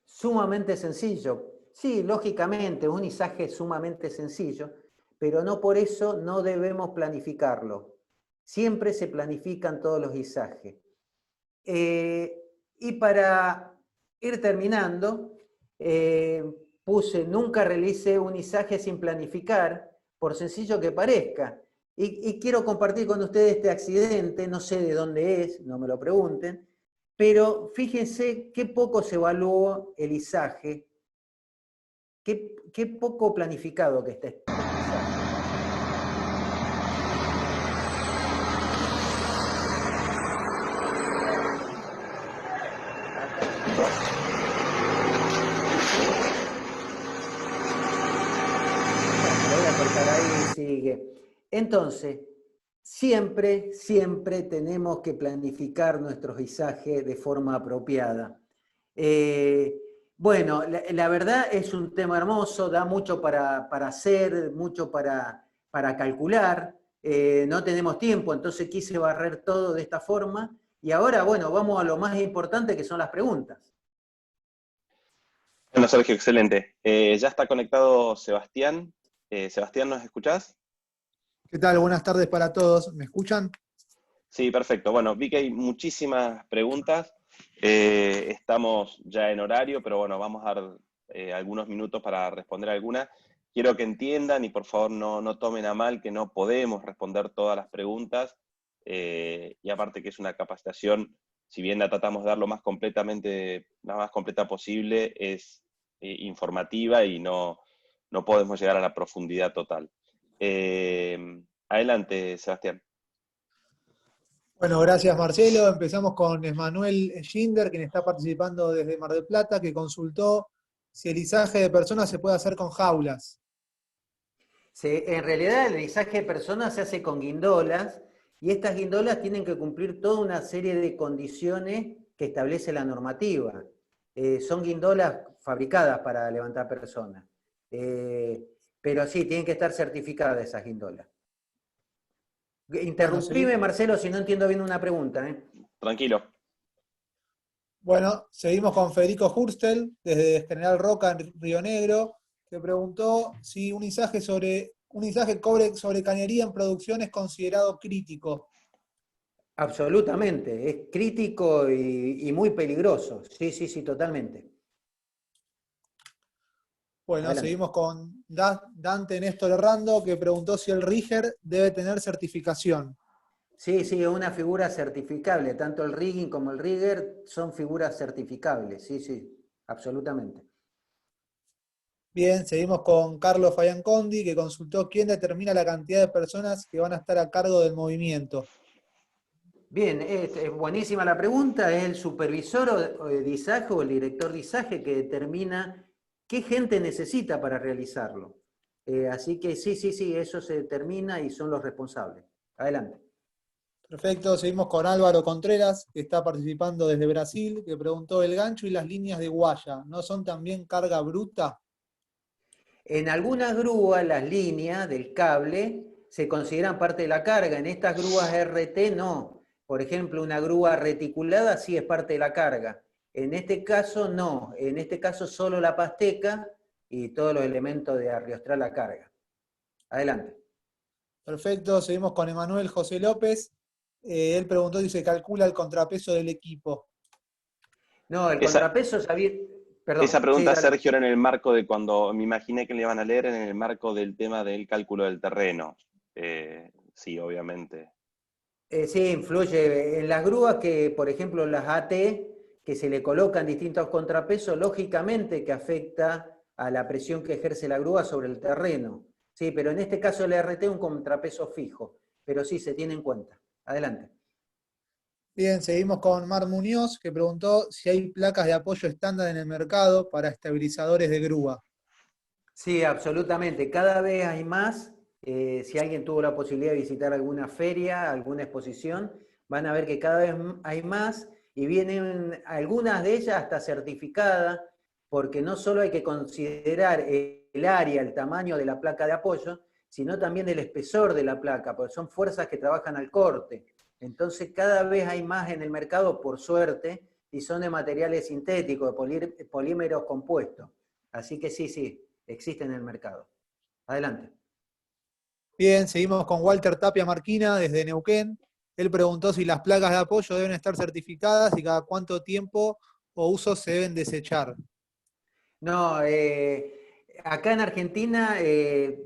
Sumamente sencillo. Sí, lógicamente, un izaje sumamente sencillo, pero no por eso no debemos planificarlo. Siempre se planifican todos los izajes. Y para ir terminando, puse nunca realice un izaje sin planificar, por sencillo que parezca. Y quiero compartir con ustedes este accidente, no sé de dónde es, no me lo pregunten, pero fíjense qué poco se evaluó el izaje, qué poco planificado que está este izaje. Lo voy a cortar ahí, sigue. Entonces, siempre tenemos que planificar nuestros izajes de forma apropiada. Bueno, la verdad es un tema hermoso, da mucho para hacer, mucho para calcular. No tenemos tiempo, entonces quise barrer todo de esta forma. Y ahora, bueno, vamos a lo más importante, que son las preguntas. Bueno, Sergio, excelente. Ya está conectado Sebastián. Sebastián, ¿nos escuchás? ¿Qué tal? Buenas tardes para todos. ¿Me escuchan? Sí, perfecto. Bueno, vi que hay muchísimas preguntas. Estamos ya en horario, pero bueno, vamos a dar algunos minutos para responder algunas. Quiero que entiendan y por favor no tomen a mal que no podemos responder todas las preguntas. Y aparte que es una capacitación, si bien la tratamos de dar lo más la más completa posible, es informativa y no podemos llegar a la profundidad total. Adelante, Sebastián. Bueno, gracias Marcelo. Empezamos con Emanuel Ginder, quien está participando desde Mar del Plata, que consultó si el izaje de personas se puede hacer con jaulas. En realidad el izaje de personas se hace con guindolas, y estas guindolas tienen que cumplir toda una serie de condiciones que establece la normativa. Son guindolas fabricadas para levantar personas. Pero sí, tienen que estar certificadas esas guindolas. Interrumpime, Marcelo, si no entiendo bien una pregunta. Tranquilo. Bueno, seguimos con Federico Hurstel, desde General Roca, en Río Negro, que preguntó si un izaje cobre sobre cañería en producción es considerado crítico. Absolutamente, es crítico y muy peligroso. Sí, totalmente. Bueno, Adelante. seguimos con Dante Néstor Errando, que preguntó si el RIGER debe tener certificación. Sí, sí, es una figura certificable. Tanto el rigging como el rigger son figuras certificables. Sí, sí, absolutamente. Bien, seguimos con Carlos Fayancondi, que consultó quién determina la cantidad de personas que van a estar a cargo del movimiento. Bien, es buenísima la pregunta. Es el supervisor de ISAJE o el director de ISAJE que determina qué gente necesita para realizarlo. Así que sí, sí, sí, eso se determina y son los responsables. Adelante. Perfecto, seguimos con Álvaro Contreras, que está participando desde Brasil, que preguntó: ¿el gancho y las líneas de guaya no son también carga bruta? En algunas grúas, las líneas del cable se consideran parte de la carga. En estas grúas RT no. Por ejemplo, una grúa reticulada sí es parte de la carga. En este caso no. En este caso solo la pasteca y todos los elementos de arrastrar la carga. Adelante. Perfecto, seguimos con Emanuel José López. Él preguntó si se calcula el contrapeso del equipo. No, el Esa, contrapeso, esa perdón, sí, pregunta, dale. Sergio, era en el marco de cuando me imaginé que le iban a leer en el marco del tema del cálculo del terreno. Sí, obviamente. Sí, influye en las grúas que, por ejemplo, las AT, que se le colocan distintos contrapesos, lógicamente que afecta a la presión que ejerce la grúa sobre el terreno. Sí, pero en este caso el RT es un contrapeso fijo, pero sí se tiene en cuenta. Adelante. Bien, seguimos con Mar Muñoz, que preguntó si hay placas de apoyo estándar en el mercado para estabilizadores de grúa. Sí, absolutamente. Cada vez hay más. Si alguien tuvo la posibilidad de visitar alguna feria, alguna exposición, van a ver que cada vez hay más y vienen algunas de ellas hasta certificadas, porque no solo hay que considerar el área, el tamaño de la placa de apoyo, sino también el espesor de la placa, porque son fuerzas que trabajan al corte. Entonces cada vez hay más en el mercado, por suerte, y son de materiales sintéticos, de polímeros compuestos. Así que sí, sí, existe en el mercado. Adelante. Bien, seguimos con Walter Tapia Marquina desde Neuquén. Él preguntó si las placas de apoyo deben estar certificadas y cada cuánto tiempo o uso se deben desechar. No, acá en Argentina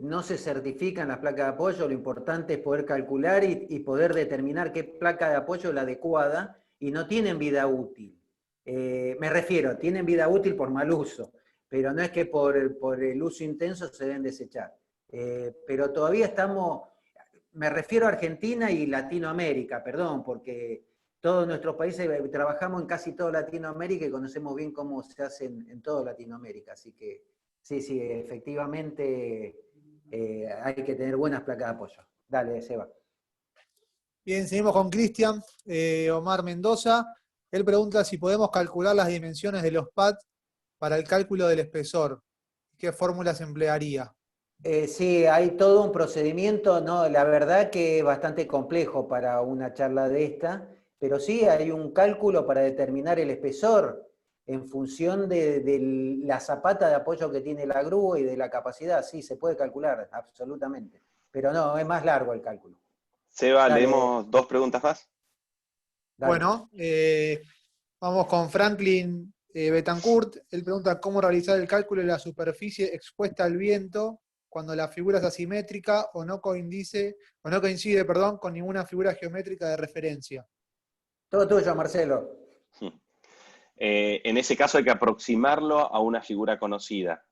no se certifican las placas de apoyo, lo importante es poder calcular y poder determinar qué placa de apoyo es la adecuada y no tienen vida útil. Me refiero, tienen vida útil por mal uso, pero no es que por el uso intenso se deben desechar. Pero todavía estamos, me refiero a Argentina y Latinoamérica, perdón, porque todos nuestros países trabajamos en casi toda Latinoamérica y conocemos bien cómo se hace en toda Latinoamérica. Así que sí, sí, efectivamente hay que tener buenas placas de apoyo. Dale, Seba. Bien, seguimos con Cristian Omar Mendoza. Él pregunta si podemos calcular las dimensiones de los pads para el cálculo del espesor. ¿Qué fórmulas emplearía? Sí, hay todo un procedimiento, no, la verdad que es bastante complejo para una charla de esta, pero sí hay un cálculo para determinar el espesor en función de la zapata de apoyo que tiene la grúa y de la capacidad, sí, se puede calcular, absolutamente, pero no, es más largo el cálculo. Seba, Dale, leemos dos preguntas más. dale. Bueno, vamos con Franklin Betancourt. Él pregunta cómo realizar el cálculo de la superficie expuesta al viento cuando la figura es asimétrica o no coincide, perdón, con ninguna figura geométrica de referencia. Todo tuyo, Marcelo. En ese caso hay que aproximarlo a una figura conocida.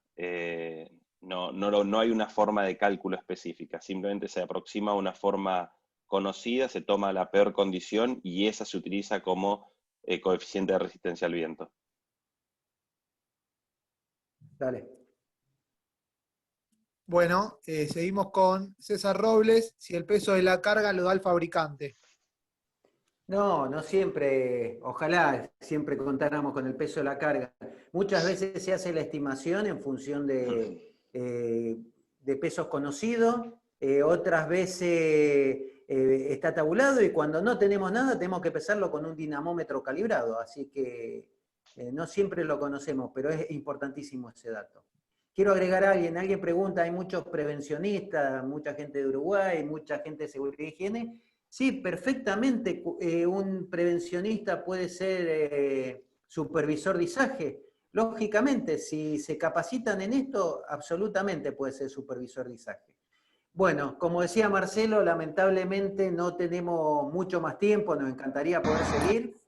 No hay una forma de cálculo específica, simplemente se aproxima a una forma conocida, se toma la peor condición y esa se utiliza como coeficiente de resistencia al viento. Dale. Bueno, seguimos con César Robles. Si el peso de la carga lo da el fabricante. No, no siempre, ojalá siempre contáramos con el peso de la carga. Muchas veces se hace la estimación en función de pesos conocidos, otras veces está tabulado y cuando no tenemos nada tenemos que pesarlo con un dinamómetro calibrado, así que no siempre lo conocemos, pero es importantísimo ese dato. Quiero agregar a alguien pregunta, hay muchos prevencionistas, mucha gente de Uruguay, mucha gente de seguridad y higiene. Sí, perfectamente un prevencionista puede ser supervisor de ISAJE. Lógicamente, si se capacitan en esto, absolutamente puede ser supervisor de ISAJE. Bueno, como decía Marcelo, lamentablemente no tenemos mucho más tiempo, nos encantaría poder seguir.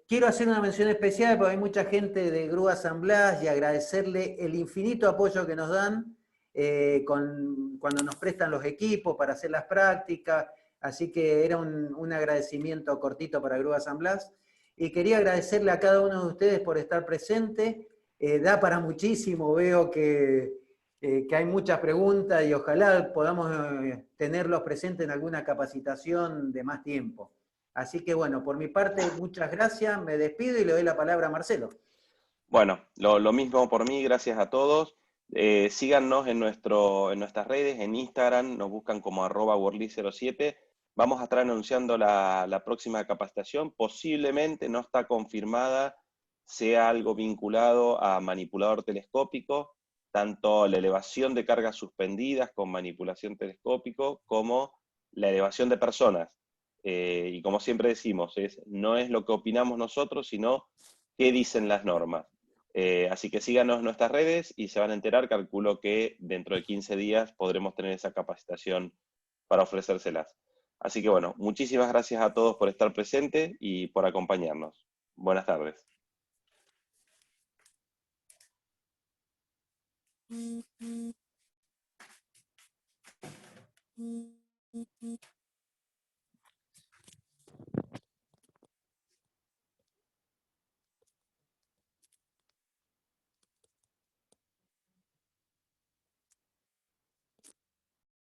Quiero hacer una mención especial porque hay mucha gente de Grúa San Blas y agradecerle el infinito apoyo que nos dan cuando nos prestan los equipos para hacer las prácticas. Así que era un agradecimiento cortito para Grúa San Blas. Y quería agradecerle a cada uno de ustedes por estar presente. Da para muchísimo, veo que hay muchas preguntas y ojalá podamos tenerlos presentes en alguna capacitación de más tiempo. Así que bueno, por mi parte, muchas gracias, me despido y le doy la palabra a Marcelo. Bueno, lo mismo por mí, gracias a todos. Síganos en nuestras redes, en Instagram, nos buscan como @worldly07. Vamos a estar anunciando la próxima capacitación, posiblemente no está confirmada, sea algo vinculado a manipulador telescópico, tanto la elevación de cargas suspendidas con manipulación telescópico, como la elevación de personas. Y como siempre decimos, no es lo que opinamos nosotros, sino qué dicen las normas. Así que síganos en nuestras redes y se van a enterar, calculo que dentro de 15 días podremos tener esa capacitación para ofrecérselas. Así que bueno, muchísimas gracias a todos por estar presentes y por acompañarnos. Buenas tardes.